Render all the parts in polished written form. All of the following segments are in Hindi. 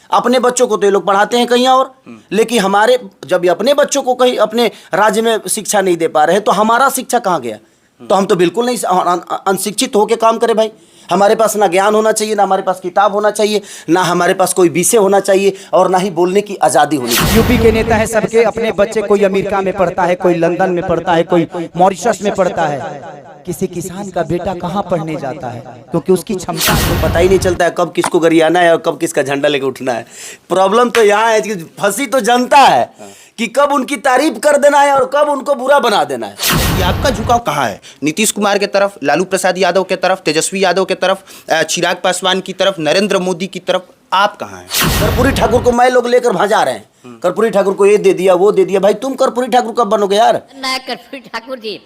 अपने बच्चों को तो ये लोग पढ़ाते हैं कहीं और, लेकिन हमारे जब ये अपने बच्चों को कहीं अपने राज्य में शिक्षा नहीं दे पा रहे तो हमारा शिक्षा कहाँ गया? तो हम तो बिल्कुल नहीं अनशिक्षित होकर काम करें भाई। हमारे पास ना ज्ञान होना चाहिए, ना हमारे पास किताब होना चाहिए, ना हमारे पास कोई विषय होना चाहिए, और ना ही बोलने की आज़ादी होनी चाहिए। यूपी के नेता है सबके अपने बच्चे, कोई अमेरिका में पढ़ता है, कोई लंदन में पढ़ता है, कोई मॉरिशस में पढ़ता है। किसी किसान का बेटा कहाँ पढ़ने जाता है? क्योंकि उसकी क्षमता तो पता ही नहीं चलता है कब किसको गरियाना है और कब किसका झंडा लेके उठना है। प्रॉब्लम तो यहाँ है कि फंसी तो जनता है कि कब उनकी तारीफ कर देना है और कब उनको बुरा बना देना है। ये आपका झुकाव कहाँ है? नीतीश कुमार के तरफ, लालू प्रसाद यादव के तरफ, तेजस्वी यादव के तरफ, चिराग पासवान की तरफ, नरेंद्र मोदी की तरफ, आप कहाँ हैं? कर्पूरी ठाकुर को मैं लोग लेकर भजा रहे हैं। कर्पूरी ठाकुर को ये दे दिया, वो दे दिया। भाई तुम कर्पूरी ठाकुर कब बनोगे यार? ना कर्पूरी ठाकुर जी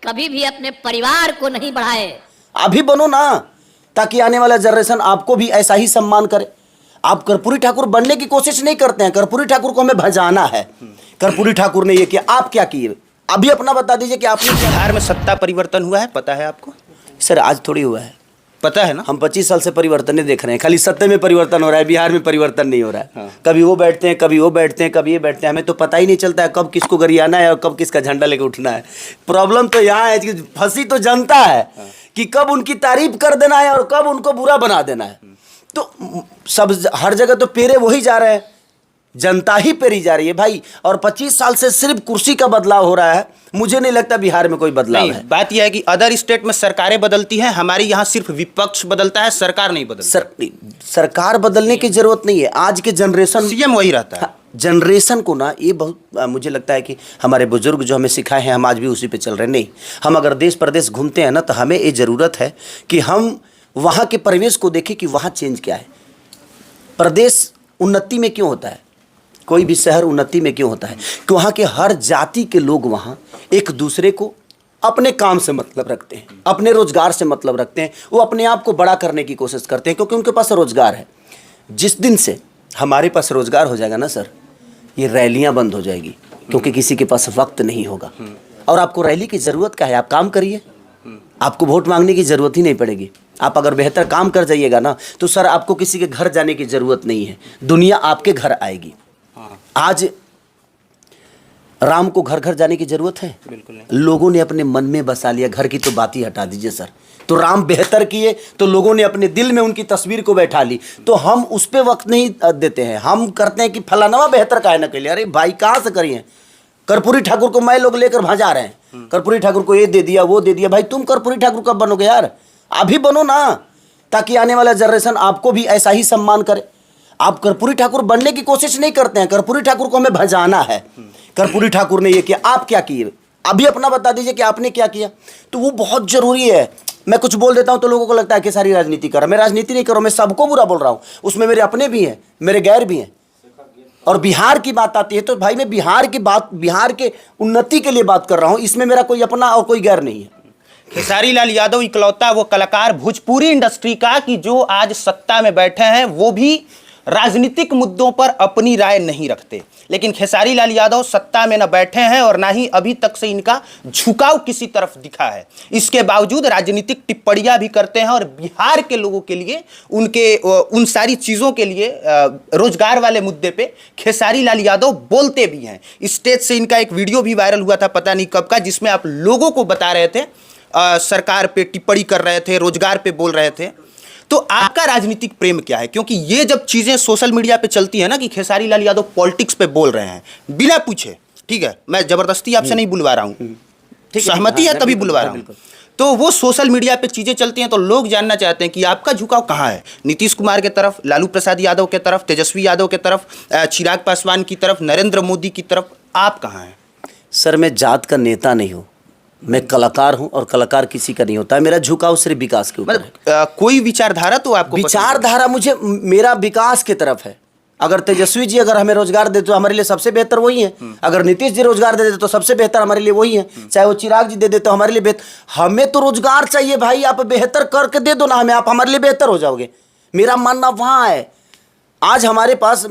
कभी भी अपने परिवार को नहीं बढ़ाए। अभी बनो ना, ताकि आने वाला जनरेशन आपको भी ऐसा ही सम्मान करे। आप कर्पूरी ठाकुर बनने की कोशिश नहीं करते हैं, कर्पूरी ठाकुर को हमें भजाना है। कर्पूरी ठाकुर ने ये किया, आप क्या किए? अभी अपना बता दीजिए कि आपने क्या। बिहार में सत्ता परिवर्तन हुआ है, पता है आपको? सर आज थोड़ी हुआ है, पता है ना? हम 25 साल से परिवर्तन नहीं देख रहे हैं। खाली सत्ते में परिवर्तन हो रहा है, बिहार में परिवर्तन नहीं हो रहा है। हाँ। कभी वो बैठते हैं, कभी वो बैठते हैं, कभी ये बैठते हैं। हमें तो पता ही नहीं चलता है कब किसको गरियाना है और कब किसका झंडा लेके उठना है। प्रॉब्लम तो यहाँ है कि फंसी तो जनता है कि कब उनकी तारीफ कर देना है और कब उनको बुरा बना देना है। तो सब हर जगह तो पेरे वही जा रहे हैं, जनता ही पेरी जा रही है भाई। और 25 साल से सिर्फ कुर्सी का बदलाव हो रहा है। मुझे नहीं लगता बिहार में कोई बदलाव है। बात यह है कि अदर स्टेट में सरकारें बदलती हैं, हमारी यहाँ सिर्फ विपक्ष बदलता है, सरकार नहीं बदलती। सरकार बदलने की जरूरत नहीं है। आज के जनरेशन, सीएम वही रहता है। जनरेशन को ना ये बहुत मुझे लगता है कि हमारे बुजुर्ग जो हमें सिखाए हैं हम आज भी उसी पे चल रहे हैं। नहीं, हम अगर देश प्रदेश घूमते हैं ना तो हमें ये ज़रूरत है कि हम वहाँ के परिवेश को देखें कि वहाँ चेंज क्या है। प्रदेश उन्नति में क्यों होता है, कोई भी शहर उन्नति में क्यों होता है? कि वहाँ के हर जाति के लोग वहाँ एक दूसरे को अपने काम से मतलब रखते हैं, अपने रोजगार से मतलब रखते हैं। वो अपने आप को बड़ा करने की कोशिश करते हैं क्योंकि उनके पास रोजगार है। जिस दिन से हमारे पास रोजगार हो जाएगा ना सर, ये रैलियां बंद हो जाएगी क्योंकि किसी के पास वक्त नहीं होगा। और आपको रैली की ज़रूरत क्या है? आप काम करिए, आपको वोट मांगने की ज़रूरत ही नहीं पड़ेगी। आप अगर बेहतर काम कर जाइएगा ना तो सर आपको किसी के घर जाने की ज़रूरत नहीं है, दुनिया आपके घर आएगी। आज राम को घर घर जाने की जरूरत है? बिल्कुल नहीं। लोगों ने अपने मन में बसा लिया, घर की तो बात ही हटा दीजिए सर। तो राम बेहतर किए तो लोगों ने अपने दिल में उनकी तस्वीर को बैठा ली, तो हम उस पर वक्त नहीं देते हैं। हम करते हैं कि फलाना बेहतर का है ना के लिए। अरे भाई कहाँ से करिए? कर्पूरी ठाकुर को मैं लोग लेकर भजा रहे हैं। कर्पूरी ठाकुर को ये दे दिया, वो दे दिया। भाई तुम कर्पूरी ठाकुर कब बनोगे यार? अभी बनो ना, ताकि आने वाला जनरेशन आपको भी ऐसा ही सम्मान करे। आप कर्पूरी ठाकुर बनने की कोशिश नहीं करते हैं, कर्पूरी ठाकुर को हमें भजाना है। कर्पूरी ठाकुर ने ये किया, आप क्या किए? अभी अपना बता दीजिए कि आपने क्या किया। तो वो बहुत जरूरी है। मैं कुछ बोल देता हूं तो लोगों को लगता है कि सारी राजनीति कर रहा। मैं राजनीति नहीं कर रहा हूं, मैं सबको बुरा बोल रहा हूं। उसमें मेरे अपने भी हैं, मेरे गैर भी हैं। और बिहार की बात आती है तो भाई मैं बिहार की बात, बिहार के उन्नति के लिए बात कर रहा हूं। इसमें मेरा कोई अपना और कोई गैर नहीं है। खेसारी लाल यादव इकलौता वो कलाकार भोजपुरी इंडस्ट्री का कि जो आज सत्ता में बैठे हैं, वो भी राजनीतिक मुद्दों पर अपनी राय नहीं रखते। लेकिन खेसारी लाल यादव सत्ता में न बैठे हैं और ना ही अभी तक से इनका झुकाव किसी तरफ दिखा है। इसके बावजूद राजनीतिक टिप्पणियां भी करते हैं और बिहार के लोगों के लिए, उनके उन सारी चीज़ों के लिए, रोजगार वाले मुद्दे पे खेसारी लाल यादव बोलते भी हैं। स्टेज से इनका एक वीडियो भी वायरल हुआ था, पता नहीं कब का, जिसमें आप लोगों को बता रहे थे, सरकार पे टिप्पणी कर रहे थे, रोजगार पे बोल रहे थे। तो आपका राजनीतिक प्रेम क्या है? क्योंकि ये जब चीजें सोशल मीडिया पे चलती है ना कि खेसारी लाल यादव पॉलिटिक्स पे बोल रहे हैं बिना पूछे, ठीक है, मैं जबरदस्ती आपसे नहीं बुलवा रहा हूं, सहमति है तभी बुलवा रहा हूं, तो वो सोशल मीडिया पे चीजें चलती हैं तो लोग जानना चाहते हैं कि आपका झुकाव कहाँ है? नीतीश कुमार के तरफ, लालू प्रसाद यादव के तरफ, तेजस्वी यादव के तरफ, चिराग पासवान की तरफ, नरेंद्र मोदी की तरफ, आप कहाँ हैं? सर मैं जात का नेता नहीं हूँ, मैं कलाकार हूं और कलाकार किसी का नहीं होता है। मेरा झुकाव सिर्फ विकास के ऊपर है। कोई विचारधारा तो आपको विचारधारा मुझे, मेरा विकास की तरफ है। अगर तेजस्वी जी अगर हमें रोजगार दे तो हमारे लिए सबसे बेहतर वही है। अगर नीतीश जी रोजगार दे दे तो सबसे बेहतर हमारे लिए वही है। चाहे वो चिराग जी दे दे तो हमारे लिए बेहतर। हमें तो रोजगार चाहिए भाई, आप बेहतर करके दे दो ना हमें, आप हमारे लिए बेहतर हो जाओगे। मेरा मानना वहाँ है। आज हमारे पास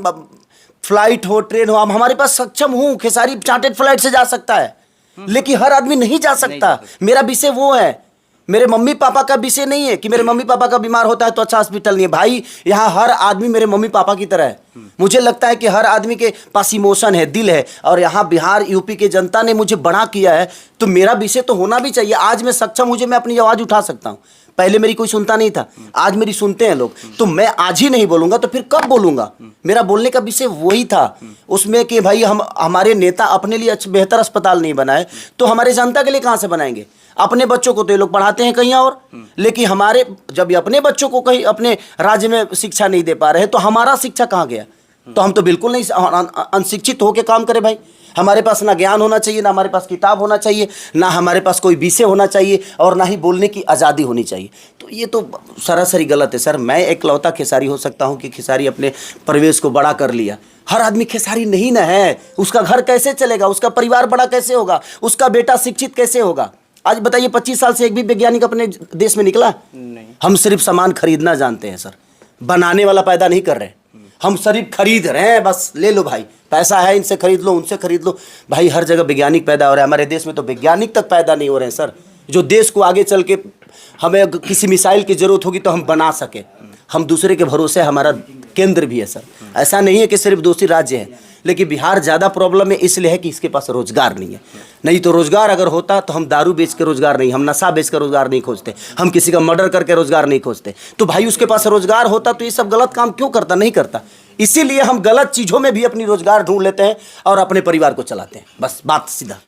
फ्लाइट हो, ट्रेन हो, हमारे पास सक्षम हूँ। खेसारी चार्टेड फ्लाइट से जा सकता है, लेकिन हर आदमी नहीं जा सकता। मेरा विषय वो है मेरे मम्मी पापा का विषय नहीं है कि मेरे मम्मी पापा का बीमार होता है तो अच्छा हॉस्पिटल नहीं है। भाई यहाँ हर आदमी मेरे मम्मी पापा की तरह है। मुझे लगता है कि हर आदमी के पास इमोशन है, दिल है, और यहाँ बिहार यूपी के जनता ने मुझे बड़ा किया है तो मेरा विषय तो होना भी चाहिए। आज मैं सक्षम हूँ, मैं अपनी आवाज़ उठा सकता हूँ। पहले मेरी कोई सुनता नहीं था, आज मेरी सुनते हैं लोग। तो मैं आज ही नहीं बोलूंगा तो फिर कब बोलूंगा? मेरा बोलने का विषय वही था उसमें कि भाई हमारे नेता अपने लिए बेहतर अस्पताल नहीं बनाए तो हमारे जनता के लिए कहाँ से बनाएंगे? अपने बच्चों को तो ये लोग पढ़ाते हैं कहीं और, लेकिन हमारे जब ये अपने बच्चों को कहीं अपने राज्य में शिक्षा नहीं दे पा रहे हैं तो हमारा शिक्षा कहाँ गया? तो हम तो बिल्कुल नहीं अनशिक्षित होकर काम करें भाई। हमारे पास ना ज्ञान होना चाहिए, ना हमारे पास किताब होना चाहिए, ना हमारे पास कोई विषय होना चाहिए, और ना ही बोलने की आज़ादी होनी चाहिए। तो ये तो सरासरी गलत है सर। मैं एकलौता खेसारी हो सकता हूँ कि खेसारी अपने परिवेश को बड़ा कर लिया। हर आदमी खेसारी नहीं ना है। उसका घर कैसे चलेगा? उसका परिवार बड़ा कैसे होगा? उसका बेटा शिक्षित कैसे होगा? आज बताइए 25 साल से एक भी वैज्ञानिक अपने देश में निकला नहीं। हम सिर्फ सामान खरीदना जानते हैं सर, बनाने वाला पैदा नहीं कर रहे। हम सिर्फ खरीद रहे हैं, बस ले लो भाई, पैसा है इनसे खरीद लो, उनसे खरीद लो। भाई हर जगह वैज्ञानिक पैदा हो रहे हैं, हमारे देश में तो वैज्ञानिक तक पैदा नहीं हो रहे हैं सर, जो देश को आगे चल के हमें किसी मिसाइल की जरूरत होगी तो हम बना सके। हम दूसरे के भरोसे हमारा केंद्र भी है सर। ऐसा नहीं है कि सिर्फ दूसरी राज्य है, लेकिन बिहार ज़्यादा प्रॉब्लम में इसलिए है कि इसके पास रोजगार नहीं है। नहीं तो रोजगार अगर होता तो हम दारू बेच के रोजगार नहीं, हम नशा बेच कर रोजगार नहीं खोजते, हम किसी का मर्डर करके रोजगार नहीं खोजते। तो भाई उसके पास रोजगार होता तो ये सब गलत काम क्यों करता? नहीं करता। इसीलिए हम गलत चीज़ों में भी अपनी रोजगार ढूंढ लेते हैं और अपने परिवार को चलाते हैं। बस बात सीधा।